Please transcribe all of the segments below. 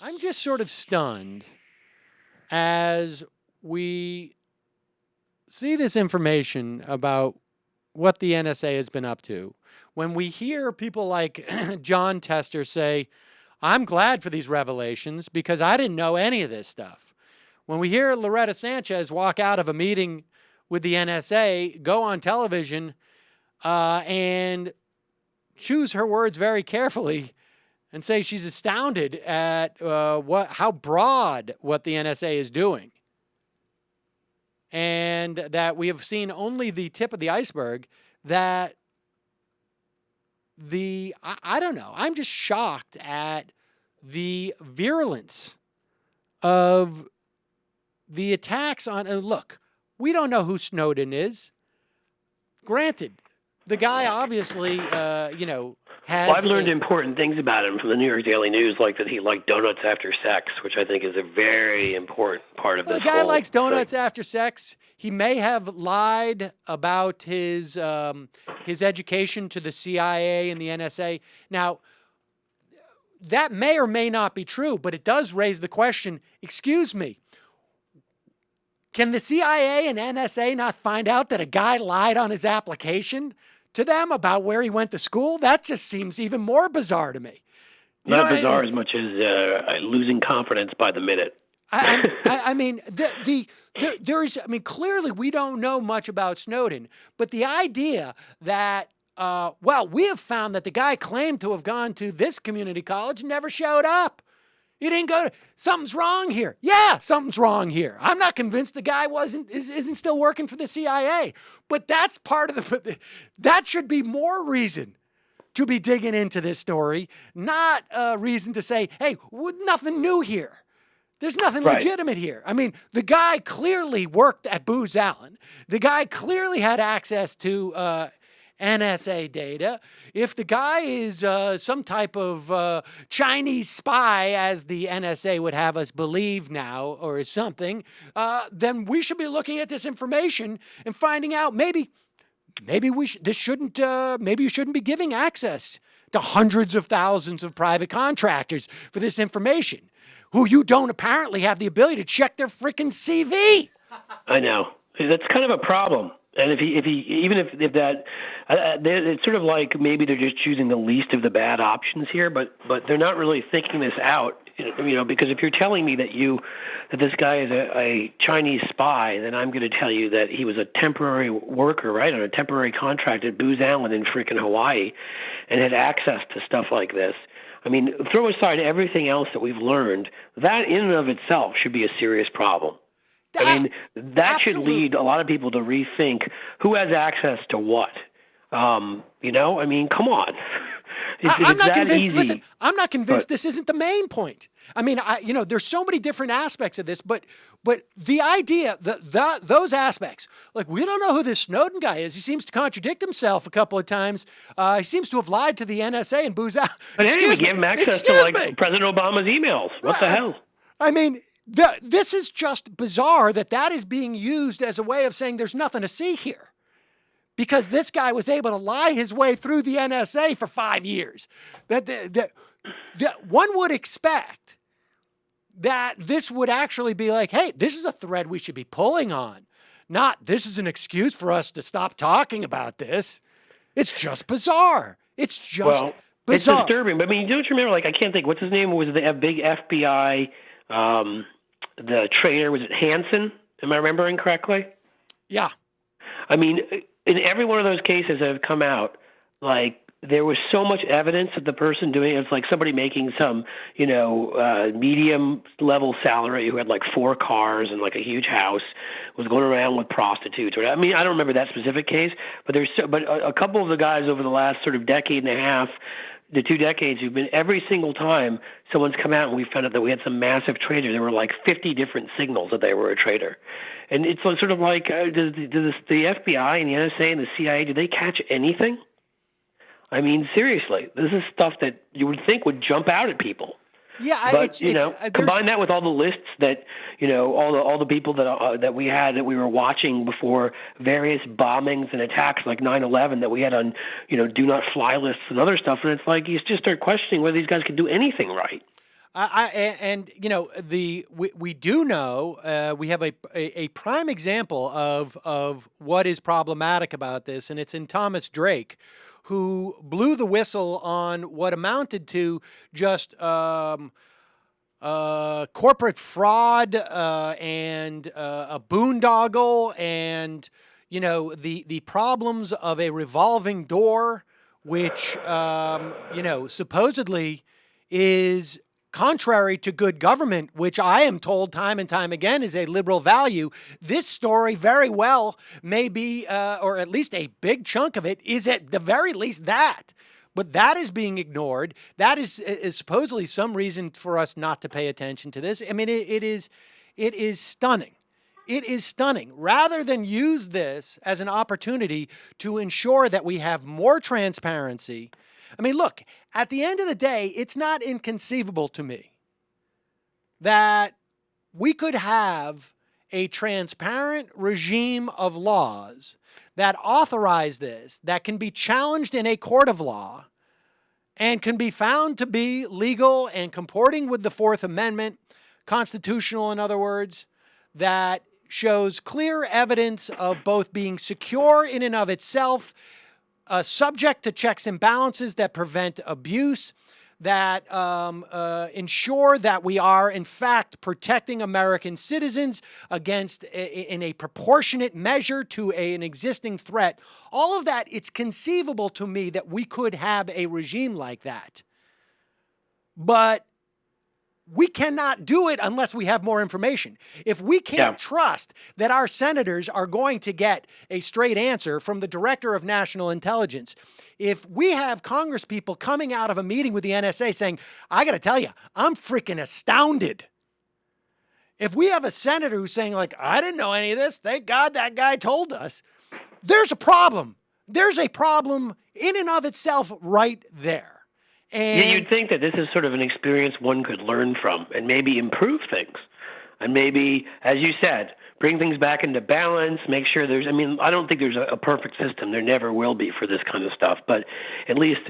I'm just sort of stunned as we see this information about what the NSA has been up to. When we hear people like John Tester say, I'm glad for these revelations because I didn't know any of this stuff. When we hear Loretta Sanchez walk out of a meeting with the NSA, go on television, and choose her words very carefully and say she's astounded at how broad what the NSA is doing. And that we have seen only the tip of the iceberg, that I don't know, I'm just shocked at the virulence of the attacks on, look, we don't know who Snowden is. Granted, the guy obviously, has... Well, I've learned important things about him from the New York Daily News, like that he liked donuts after sex, which I think is a very important part of this. The guy likes donuts after sex. He may have lied about his education to the CIA and the NSA. Now, that may or may not be true, but it does raise the question, excuse me, can the CIA and NSA not find out that a guy lied on his application to them about where he went to school? That just seems even more bizarre to me. Not bizarre as much as losing confidence by the minute. I mean, clearly we don't know much about Snowden, but the idea that, we have found that the guy claimed to have gone to this community college and never showed up. He didn't go to, something's wrong here. Yeah, something's wrong here. I'm not convinced the guy isn't still working for the CIA, but that's part of that should be more reason to be digging into this story, not a reason to say, hey, nothing new here. There's nothing legitimate here. I mean, the guy clearly worked at Booz Allen. The guy clearly had access to NSA data. If the guy is some type of Chinese spy, as the NSA would have us believe now, or something, then we should be looking at this information and finding out maybe you shouldn't be giving access to hundreds of thousands of private contractors for this information, who you don't apparently have the ability to check their freaking CV. I know. That's kind of a problem. And if that, it's sort of like maybe they're just choosing the least of the bad options here, but they're not really thinking this out, because if you're telling me that this guy is a Chinese spy, then I'm going to tell you that he was a temporary worker, right, on a temporary contract at Booz Allen in freaking Hawaii, and had access to stuff like this. I mean, throw aside everything else that we've learned, that in and of itself should be a serious problem. I mean, that should lead a lot of people to rethink who has access to what. I mean, come on. I'm not convinced. Easy. Listen, I'm not convinced this isn't the main point. I mean, there's so many different aspects of this, but the idea, those aspects, like, we don't know who this Snowden guy is. He seems to contradict himself a couple of times. He seems to have lied to the NSA and Booz Allen. But hey, we gave him access to President Obama's emails. What the hell? I mean, this is just bizarre that is being used as a way of saying there's nothing to see here. Because this guy was able to lie his way through the NSA for 5 years. That one would expect that this would actually be like, hey, this is a thread we should be pulling on. Not, this is an excuse for us to stop talking about this. It's just bizarre. It's just bizarre. It's disturbing. But I mean, don't you remember, like, I can't think, what's his name? Was the big FBI, the traitor, was it Hansen? Am I remembering correctly? Yeah. I mean, in every one of those cases that have come out, like, there was so much evidence that the person doing it's like somebody making some, medium level salary who had like 4 cars and like a huge house, was going around with prostitutes. I mean, I don't remember that specific case, but but a couple of the guys over the last sort of decade and a half, the 2 decades, who've been every single time someone's come out and we found out that we had some massive traitor. There were like 50 different signals that they were a traitor. And it's sort of like, does the FBI and the NSA and the CIA, do they catch anything? I mean, seriously, this is stuff that you would think would jump out at people. Yeah, but combine that with all the lists that all the people that we had that we were watching before various bombings and attacks like 9/11 that we had on do not fly lists and other stuff, and it's like you just start questioning whether these guys can do anything right. And you know we do know we have a prime example of what is problematic about this, and it's in Thomas Drake, who blew the whistle on what amounted to just corporate fraud and a boondoggle, and you know the problems of a revolving door, which you know supposedly is contrary to good government, which I am told time and time again is a liberal value. This story very well may be, or at least a big chunk of it, is at the very least that. But that is being ignored. That is supposedly some reason for us not to pay attention to this. I mean, it is stunning. It is stunning. Rather than use this as an opportunity to ensure that we have more transparency, I mean, look, at the end of the day, it's not inconceivable to me that we could have a transparent regime of laws that authorize this, that can be challenged in a court of law and can be found to be legal and comporting with the Fourth Amendment, constitutional in other words, that shows clear evidence of both being secure in and of itself, subject to checks and balances that prevent abuse, that ensure that we are, in fact, protecting American citizens against, in a proportionate measure to an existing threat. All of that, it's conceivable to me that we could have a regime like that. But we cannot do it unless we have more information. If we can't trust that our senators are going to get a straight answer from the Director of National Intelligence, if we have Congress people coming out of a meeting with the NSA saying, I got to tell you, I'm freaking astounded. If we have a senator who's saying, like, I didn't know any of this, thank God that guy told us, there's a problem. There's a problem in and of itself right there. And yeah, you'd think that this is sort of an experience one could learn from and maybe improve things. And maybe, as you said, bring things back into balance, make sure there's, I mean, I don't think there's a perfect system. There never will be for this kind of stuff. But at least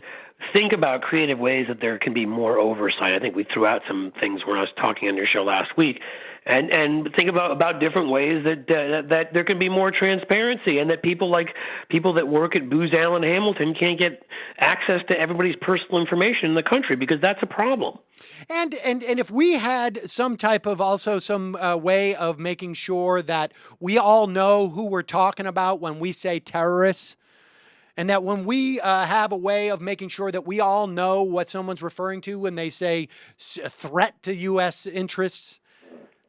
think about creative ways that there can be more oversight. I think we threw out some things when I was talking on your show last week. And think about different ways that there can be more transparency, and that people that work at Booz Allen Hamilton can't get access to everybody's personal information in the country, because that's a problem. And if we had some type of also some way of making sure that we all know who we're talking about when we say terrorists, and that when we have a way of making sure that we all know what someone's referring to when they say threat to U.S. interests.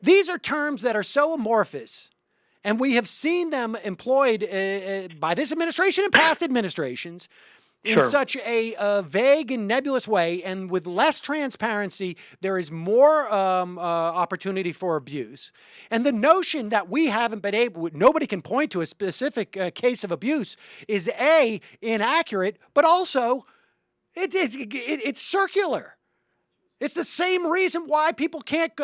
These are terms that are so amorphous, and we have seen them employed by this administration and past administrations in such a vague and nebulous way, and with less transparency, there is more opportunity for abuse. And the notion that we haven't been able, nobody can point to a specific case of abuse, is A, inaccurate, but also it's circular. It's the same reason why people can't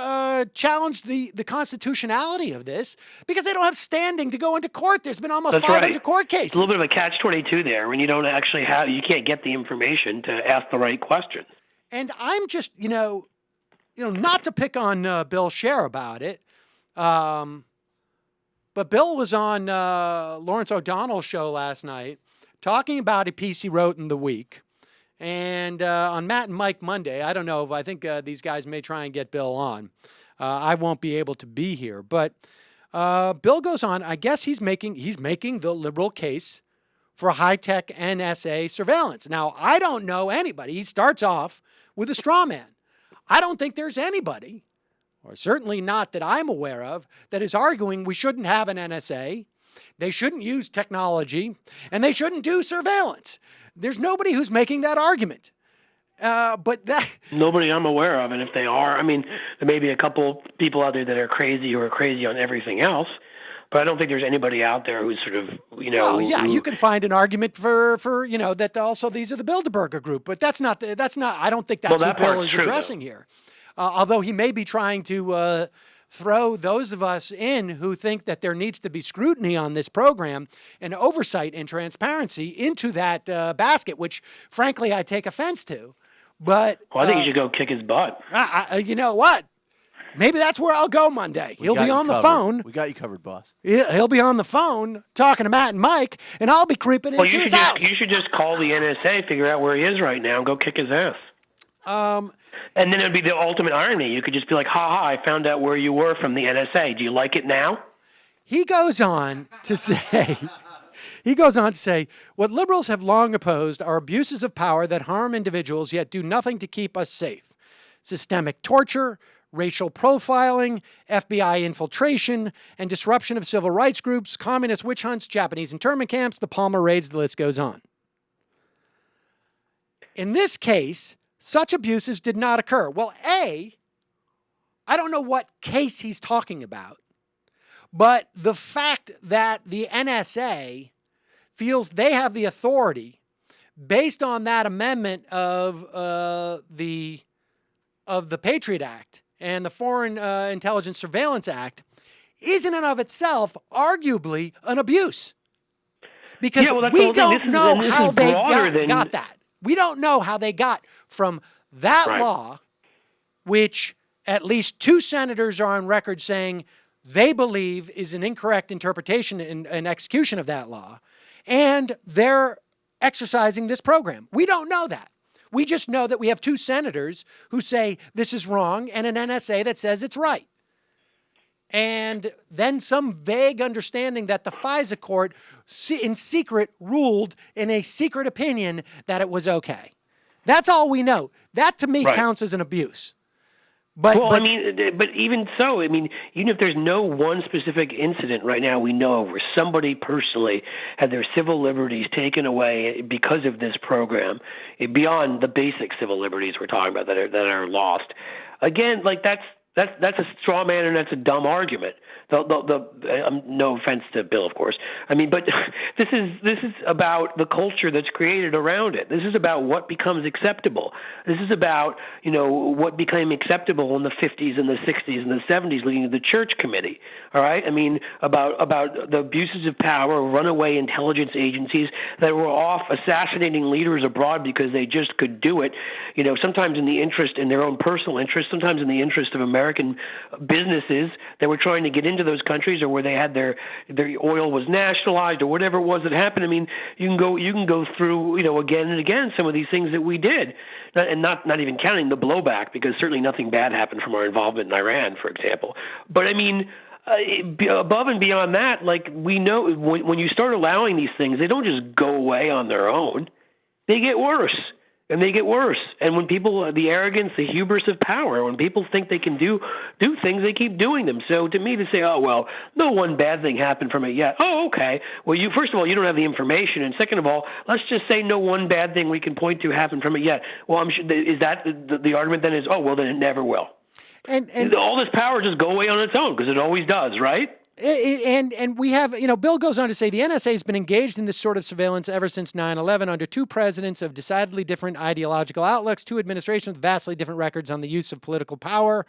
challenge the constitutionality of this, because they don't have standing to go into court. There's been almost 500 court cases. It's a little bit of a catch-22 there, when you don't actually you can't get the information to ask the right questions. And I'm just, not to pick on Bill Scher about it, but Bill was on Lawrence O'Donnell's show last night talking about a piece he wrote in The Week. And on Matt and Mike Monday, I don't know, I think these guys may try and get Bill on. I won't be able to be here. But Bill goes on, I guess he's making the liberal case for high-tech NSA surveillance. Now, I don't know anybody. He starts off with a straw man. I don't think there's anybody, or certainly not that I'm aware of, that is arguing we shouldn't have an NSA, they shouldn't use technology, and they shouldn't do surveillance. There's nobody who's making that argument. But nobody I'm aware of, and if they are, I mean, there may be a couple people out there that are crazy who are crazy on everything else, but I don't think there's anybody out there who's sort of, Well, yeah, you can find an argument for that also these are the Bilderberger group, but that's not. I don't think that's what Bill is addressing here. Although he may be trying to throw those of us in who think that there needs to be scrutiny on this program and oversight and transparency into that basket, which, frankly, I take offense to. But Well, I think you should go kick his butt. you know what? Maybe that's where I'll go Monday. He'll be on the phone. We got you covered, boss. He'll be on the phone talking to Matt and Mike, and I'll be creeping into his house. You should just call the NSA, figure out where he is right now, and go kick his ass. And then it'd be the ultimate irony. You could just be like, "Ha ha! I found out where you were from the NSA. Do you like it now?" He goes on to say. What liberals have long opposed are abuses of power that harm individuals yet do nothing to keep us safe. Systemic torture, racial profiling, FBI infiltration, and disruption of civil rights groups, communist witch hunts, Japanese internment camps, the Palmer raids, the list goes on. In this case, such abuses did not occur. Well, I don't know what case he's talking about, but the fact that the NSA feels they have the authority based on that amendment of the Patriot Act and the Foreign Intelligence Surveillance Act is in and of itself arguably an abuse. Because we don't know how they got that. We don't know how they got from that law, which at least 2 senators are on record saying they believe is an incorrect interpretation and execution of that law, and they're exercising this program. We don't know that. We just know that we have 2 senators who say this is wrong and an NSA that says it's right. And then some vague understanding that the FISA court in secret ruled in a secret opinion that it was okay. That's all we know. That to me counts as an abuse. But even so, even if there's no one specific incident right now we know of where somebody personally had their civil liberties taken away because of this program, beyond the basic civil liberties we're talking about that are lost, again, that's a straw man and that's a dumb argument. No offense to Bill, of course. But this is about the culture that's created around it. This is about what becomes acceptable. This is about what became acceptable in the 50s and the 60s and the 70s, leading to the Church Committee. All right, about the abuses of power, runaway intelligence agencies that were off assassinating leaders abroad because they just could do it. Sometimes in their own personal interest, sometimes in the interest of American businesses that were trying to get into those countries, or where they had their oil was nationalized, or whatever it was that happened. You can go through again and again some of these things that we did, and not even counting the blowback, because certainly nothing bad happened from our involvement in Iran, for example. But above and beyond that, we know when you start allowing these things, they don't just go away on their own. They get worse. And they get worse. And when people, the arrogance, the hubris of power, when people think they can do things, they keep doing them. So to me, to say, oh, well, no one bad thing happened from it yet. Oh, okay. Well, first of all, you don't have the information. And second of all, let's just say no one bad thing we can point to happened from it yet. Well, I'm sure, is that the argument then is, oh, well, then it never will. And all this power just go away on its own, because it always does, right? And we have, Bill goes on to say the NSA has been engaged in this sort of surveillance ever since 9/11 under 2 presidents of decidedly different ideological outlooks, 2 administrations with vastly different records on the use of political power.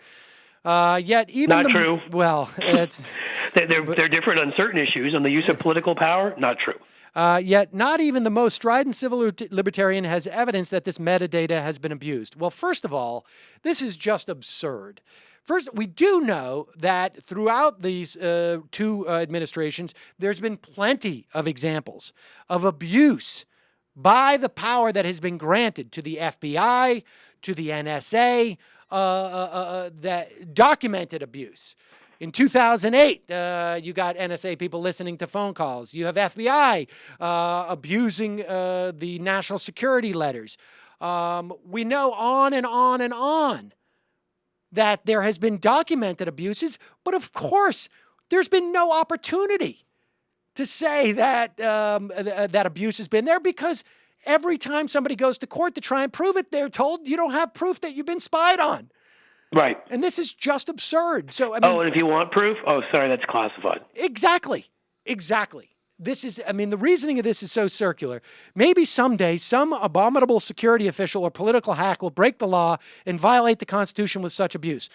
Yet even not true. Well, it's they're different on certain issues. On the use of political power, not true. Yet not even the most strident civil libertarian has evidence that this metadata has been abused. Well, first of all, this is just absurd. First, we do know that throughout these 2 administrations, there's been plenty of examples of abuse by the power that has been granted to the FBI, to the NSA, that documented abuse. In 2008, you got NSA people listening to phone calls. You have FBI abusing the national security letters. We know on and on and on that there has been documented abuses, but of course, there's been no opportunity to say that that abuse has been there, because every time somebody goes to court to try and prove it, they're told you don't have proof that you've been spied on. Right. And this is just absurd. So, and if you want proof, sorry, that's classified. Exactly. This is, the reasoning of this is so circular. Maybe someday some abominable security official or political hack will break the law and violate the Constitution with such abuse.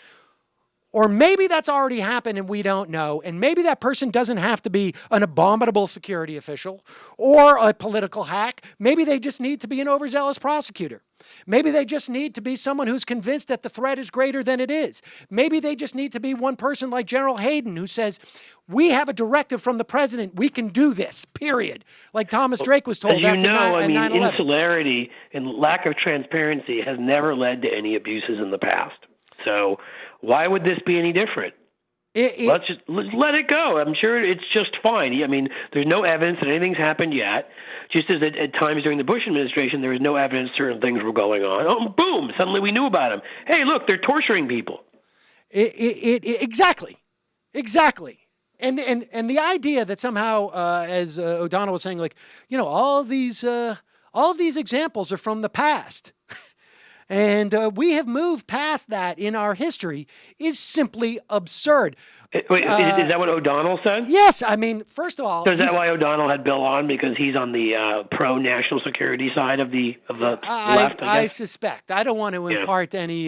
Or maybe that's already happened and we don't know. And maybe that person doesn't have to be an abominable security official or a political hack. Maybe they just need to be an overzealous prosecutor. Maybe they just need to be someone who's convinced that the threat is greater than it is. Maybe they just need to be one person like General Hayden who says, we have a directive from the president. We can do this, period. Like Thomas Drake was told after 9/11. Insularity and lack of transparency has never led to any abuses in the past. So why would this be any different? Let's let it go. I'm sure it's just fine. I mean, there's no evidence that anything's happened yet. Just as at times during the Bush administration, there was no evidence certain things were going on. Oh, boom! Suddenly we knew about them. Hey, look, they're torturing people. Exactly. And the idea that somehow, as O'Donnell was saying, like, all of these examples are from the past. And we have moved past that in our history is simply absurd. Wait, is that what O'Donnell said? Yes. I mean, first of all... So is that why O'Donnell had Bill on? Because he's on the pro-national security side of the left, I suspect. I don't want to impart any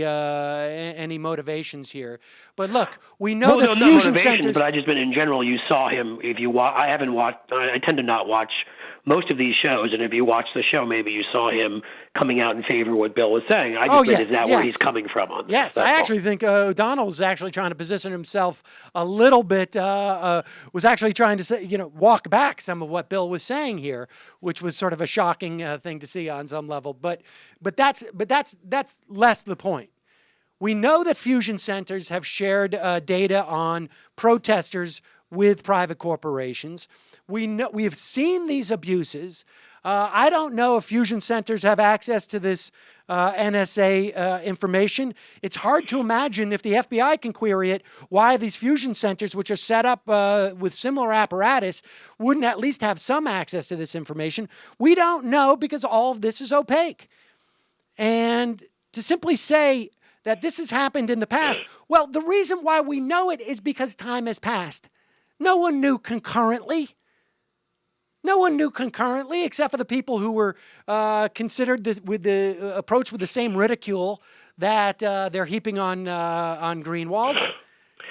motivations here. But look, we know that fusion centers... But I just meant in general, you saw him. If you I haven't watched... I tend to not watch most of these shows, and if you watch the show, maybe you saw him coming out in favor of what Bill was saying. I just is that where he's coming from on this? Yes, I actually think O'Donnell was actually trying to position himself a little bit, was actually trying to say, walk back some of what Bill was saying here, which was sort of a shocking thing to see on some level. But that's less the point. We know that fusion centers have shared data on protesters with private corporations. We have seen these abuses. I don't know if fusion centers have access to this NSA information. It's hard to imagine if the FBI can query it, why these fusion centers, which are set up with similar apparatus, wouldn't at least have some access to this information. We don't know because all of this is opaque. And to simply say that this has happened in the past, well, the reason why we know it is because time has passed. No one knew concurrently. No one knew concurrently, except for the people who were considered with the approach with the same ridicule that they're heaping on Greenwald.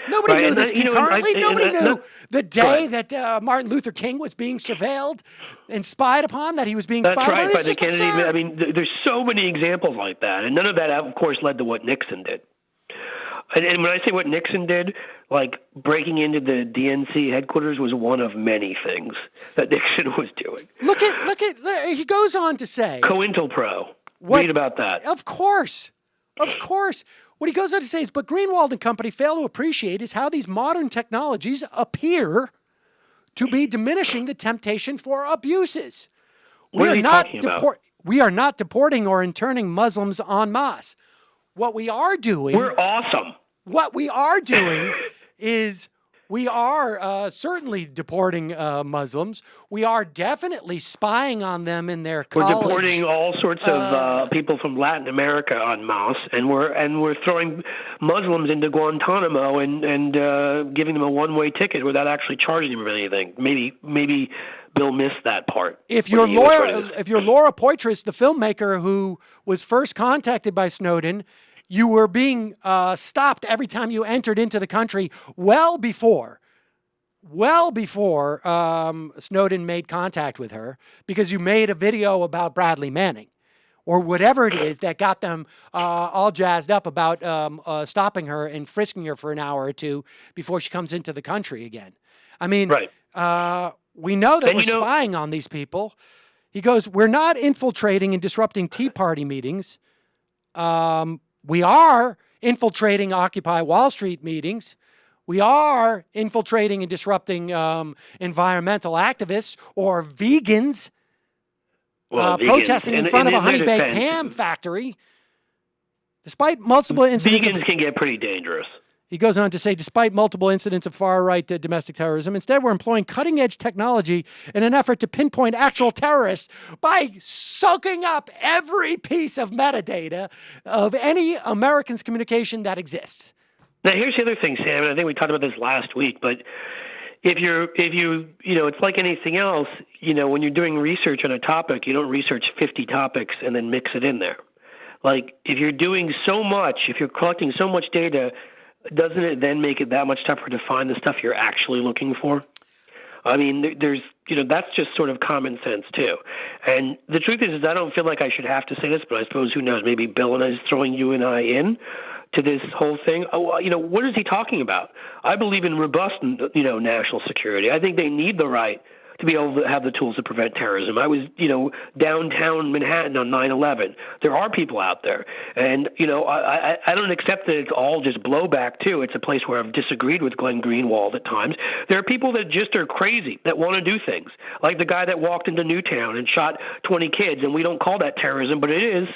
Nobody knew this concurrently. Nobody knew the day that Martin Luther King was being surveilled and spied upon, that he was being spied upon. That's right, by the Kennedy. I mean, there's so many examples like that, and none of that, of course, led to what Nixon did. And when I say what Nixon did, like breaking into the DNC headquarters was one of many things that Nixon was doing. Look at he goes on to say, COINTELPRO. Read about that. Of course. What he goes on to say is, but Greenwald and company fail to appreciate is how these modern technologies appear to be diminishing the temptation for abuses. What are you talking about? We are not deporting or interning Muslims en masse. What we are doing... We're awesome. What we are doing is we are certainly deporting Muslims. We are definitely spying on them in their college. We're deporting all sorts of people from Latin America en masse, and we're throwing Muslims into Guantanamo and giving them a one-way ticket without actually charging them anything. Maybe Bill missed that part. If you're Laura Poitras, the filmmaker who was first contacted by Snowden, you were being stopped every time you entered into the country well before Snowden made contact with her, because you made a video about Bradley Manning or whatever it is that got them all jazzed up about stopping her and frisking her for an hour or two before she comes into the country again. I mean, we know that we're spying on these people. He goes, we're not infiltrating and disrupting Tea Party meetings. We are infiltrating Occupy Wall Street meetings. We are infiltrating and disrupting environmental activists or vegans, protesting in front of a honey-baked ham factory. Despite multiple incidents... Vegans can get pretty dangerous. He goes on to say, despite multiple incidents of far-right domestic terrorism, instead we're employing cutting-edge technology in an effort to pinpoint actual terrorists by soaking up every piece of metadata of any American's communication that exists. Now, here's the other thing, Sam, and I think we talked about this last week, but if you it's like anything else, when you're doing research on a topic, you don't research 50 topics and then mix it in there. Like, if you're doing so much, if you're collecting so much data, doesn't it then make it that much tougher to find the stuff you're actually looking for? I mean, there's, that's just sort of common sense too. And the truth is I don't feel like I should have to say this, but I suppose who knows? Maybe Bill and I is throwing you and I in to this whole thing. Oh, what is he talking about? I believe in robust, national security. I think they need the right to be able to have the tools to prevent terrorism. I was, downtown Manhattan on 9/11. There are people out there. And, I don't accept that it's all just blowback, too. It's a place where I've disagreed with Glenn Greenwald at times. There are people that just are crazy, that want to do things, like the guy that walked into Newtown and shot 20 kids, and we don't call that terrorism, but it is.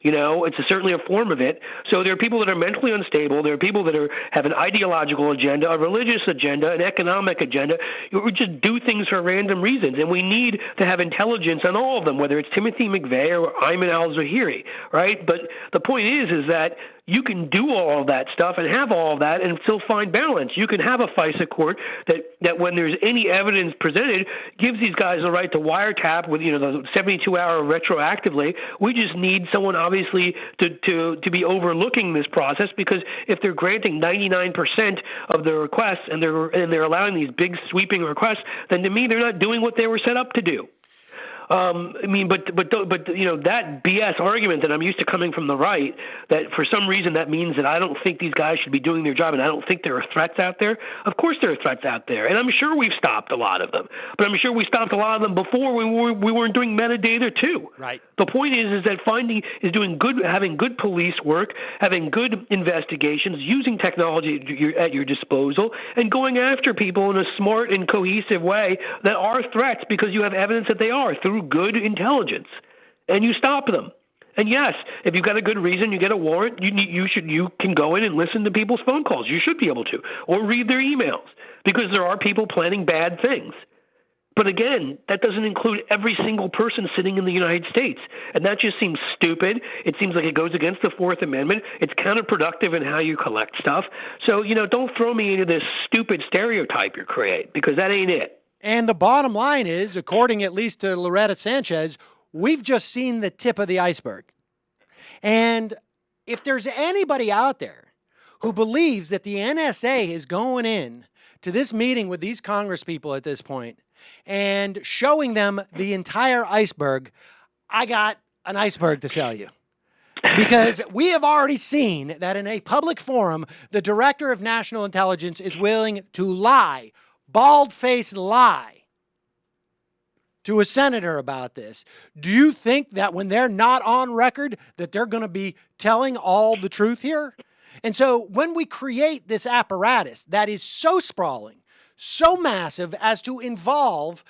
It's certainly a form of it. So there are people that are mentally unstable. There are people that have an ideological agenda, a religious agenda, an economic agenda. We just do things for random reasons, and we need to have intelligence on all of them, whether it's Timothy McVeigh or Ayman al-Zawahiri, right? But the point is that you can do all of that stuff and have all of that and still find balance. You can have a FISA court that when there's any evidence presented, gives these guys the right to wiretap with, the 72-hour retroactively. We just need someone, obviously, to be overlooking this process, because if they're granting 99% of the requests and they're allowing these big sweeping requests, then to me they're not doing what they were set up to do. That BS argument that I'm used to coming from the right, that for some reason that means that I don't think these guys should be doing their job and I don't think there are threats out there. Of course there are threats out there, and I'm sure we've stopped a lot of them. But I'm sure we stopped a lot of them before we weren't doing metadata too. Right. The point is that having good police work, having good investigations, using technology at your disposal, and going after people in a smart and cohesive way that are threats because you have evidence that they are through good intelligence, and you stop them. And yes, if you've got a good reason, you get a warrant, you can go in and listen to people's phone calls. You should be able to, or read their emails, because there are people planning bad things. But again, that doesn't include every single person sitting in the United States. And that just seems stupid. It seems like it goes against the Fourth Amendment. It's counterproductive in how you collect stuff. So, don't throw me into this stupid stereotype you create, because that ain't it. And the bottom line is, according at least to Loretta Sanchez, we've just seen the tip of the iceberg. And if there's anybody out there who believes that the NSA is going in to this meeting with these Congress people at this point and showing them the entire iceberg, I got an iceberg to sell you. Because we have already seen that in a public forum, the Director of National Intelligence is willing to lie, bald-faced lie, to a senator about this. Do you think that when they're not on record that they're going to be telling all the truth here? And so when we create this apparatus that is so sprawling, so massive as to involve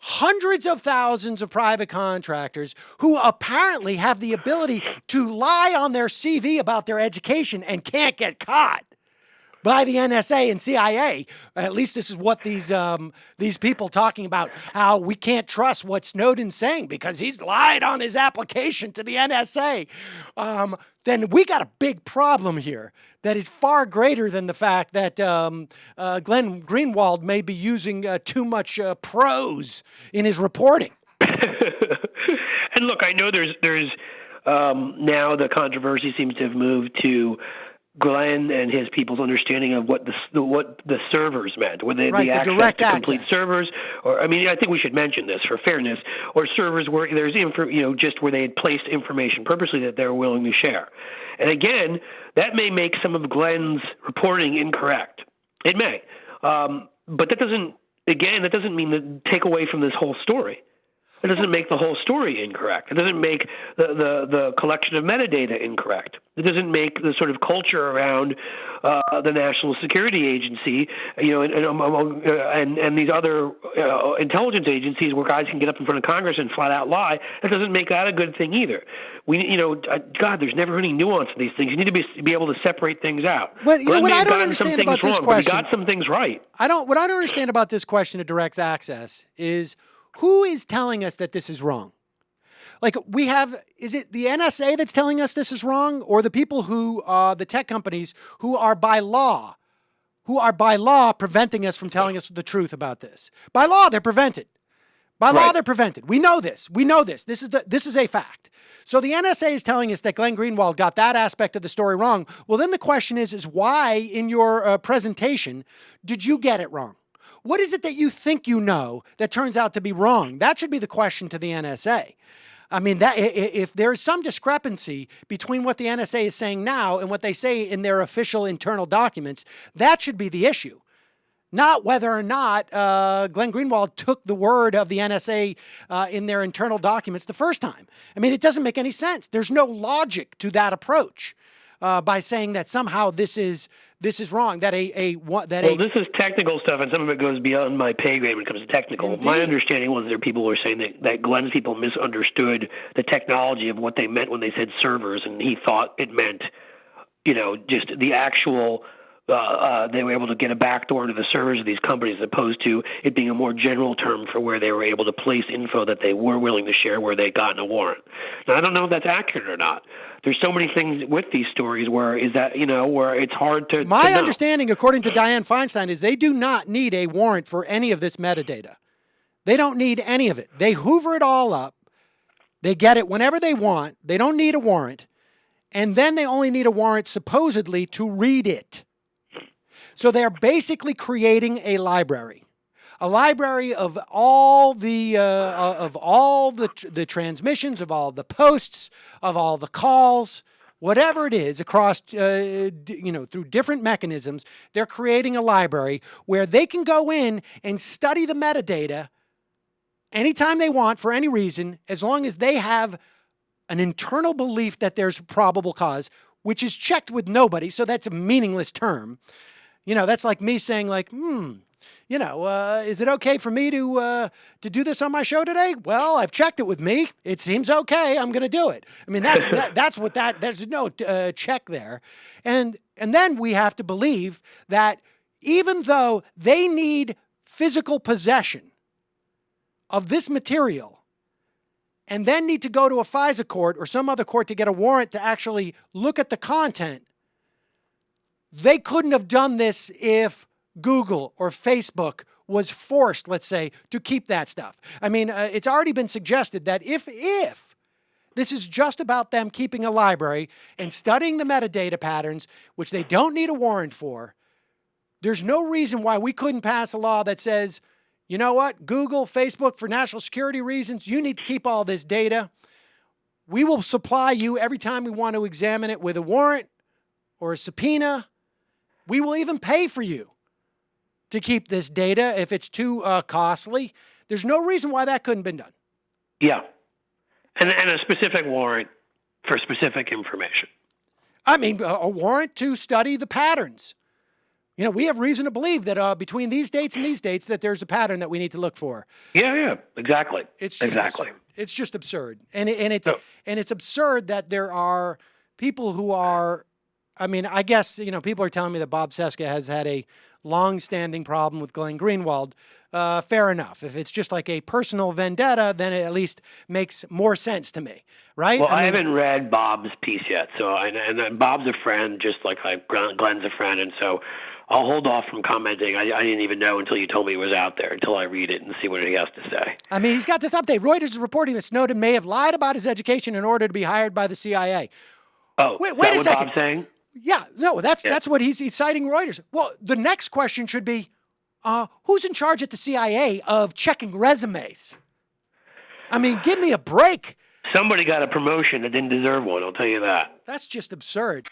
hundreds of thousands of private contractors who apparently have the ability to lie on their CV about their education and can't get caught by the NSA and CIA. At least this is what these people talking about, how we can't trust what Snowden's saying because he's lied on his application to the NSA. Then we got a big problem here that is far greater than the fact that Glenn Greenwald may be using too much prose in his reporting. And look, I know there's now the controversy seems to have moved to Glenn and his people's understanding of what the servers meant, whether right, the access direct to complete servers, or I think we should mention this for fairness, or servers where there's just where they had placed information purposely that they were willing to share. And again, that may make some of Glenn's reporting incorrect. It may, but that doesn't mean that take away from this whole story. It doesn't make the whole story incorrect. It doesn't make the collection of metadata incorrect. It doesn't make the sort of culture around the National Security Agency, and these other intelligence agencies where guys can get up in front of Congress and flat out lie. That doesn't make that a good thing either. God, there's never any nuance in these things. You need to be able to separate things out. But what I don't understand about this question, he got some things right. What I don't understand about this question of direct access is, who is telling us that this is wrong? Like is it the NSA that's telling us this is wrong, or the people who, the tech companies who are by law preventing us from telling us the truth about this? By law, they're prevented. By law, Right. they're prevented. We know this. We know this. This is a fact. So the NSA is telling us that Glenn Greenwald got that aspect of the story wrong. Well, then the question is why in your presentation did you get it wrong? What is it that you think you know that turns out to be wrong? That should be the question to the NSA. I mean, that if there's some discrepancy between what the NSA is saying now and what they say in their official internal documents, that should be the issue. Not whether or not Glenn Greenwald took the word of the NSA in their internal documents the first time. I mean, it doesn't make any sense. There's no logic to that approach by saying that somehow this is wrong. That this is technical stuff, and some of it goes beyond my pay grade when it comes to technical. Indeed. My understanding was there people were saying that Glenn's people misunderstood the technology of what they meant when they said servers, and he thought it meant, just the actual. They were able to get a backdoor into the servers of these companies as opposed to it being a more general term for where they were able to place info that they were willing to share where they'd gotten a warrant. Now, I don't know if that's accurate or not. There's so many things with these stories where it's hard to My know. understanding, according to Dianne Feinstein, is they do not need a warrant for any of this metadata. They don't need any of it. They hoover it all up. They get it whenever they want. They don't need a warrant. And then they only need a warrant, supposedly, to read it. So they're basically creating a library of all the transmissions, of all the posts, of all the calls, whatever it is across, through different mechanisms. They're creating a library where they can go in and study the metadata anytime they want for any reason, as long as they have an internal belief that there's probable cause, which is checked with nobody. So that's a meaningless term. That's like me saying, is it okay for me to do this on my show today? Well, I've checked it with me. It seems okay. I'm going to do it. I mean, there's no check there. And then we have to believe that even though they need physical possession of this material and then need to go to a FISA court or some other court to get a warrant to actually look at the content, they couldn't have done this if Google or Facebook was forced, let's say, to keep that stuff. I mean, it's already been suggested that if this is just about them keeping a library and studying the metadata patterns, which they don't need a warrant for, there's no reason why we couldn't pass a law that says, you know what, Google, Facebook, for national security reasons, you need to keep all this data. We will supply you every time we want to examine it with a warrant or a subpoena. We will even pay for you to keep this data if it's too costly. There's no reason why that couldn't have been done. Yeah. And a specific warrant for specific information. I mean, a warrant to study the patterns. We have reason to believe that between these dates and these dates that there's a pattern that we need to look for. Yeah, exactly. It's just absurd. It's just absurd. And it's absurd that there are people who are, I mean, I guess, people are telling me that Bob Cesca has had a long-standing problem with Glenn Greenwald. Fair enough. If it's just like a personal vendetta, then it at least makes more sense to me, right? Well, I haven't read Bob's piece yet, so and Bob's a friend, just like Glenn's a friend, and so I'll hold off from commenting. I didn't even know until you told me it was out there, until I read it and see what he has to say. I mean, he's got this update. Reuters is reporting that Snowden may have lied about his education in order to be hired by the CIA. Oh, wait is that a what second. Bob's saying? Yeah, no, that's what he's citing Reuters. Well, the next question should be, who's in charge at the CIA of checking resumes? I mean, give me a break. Somebody got a promotion that didn't deserve one, I'll tell you that. That's just absurd.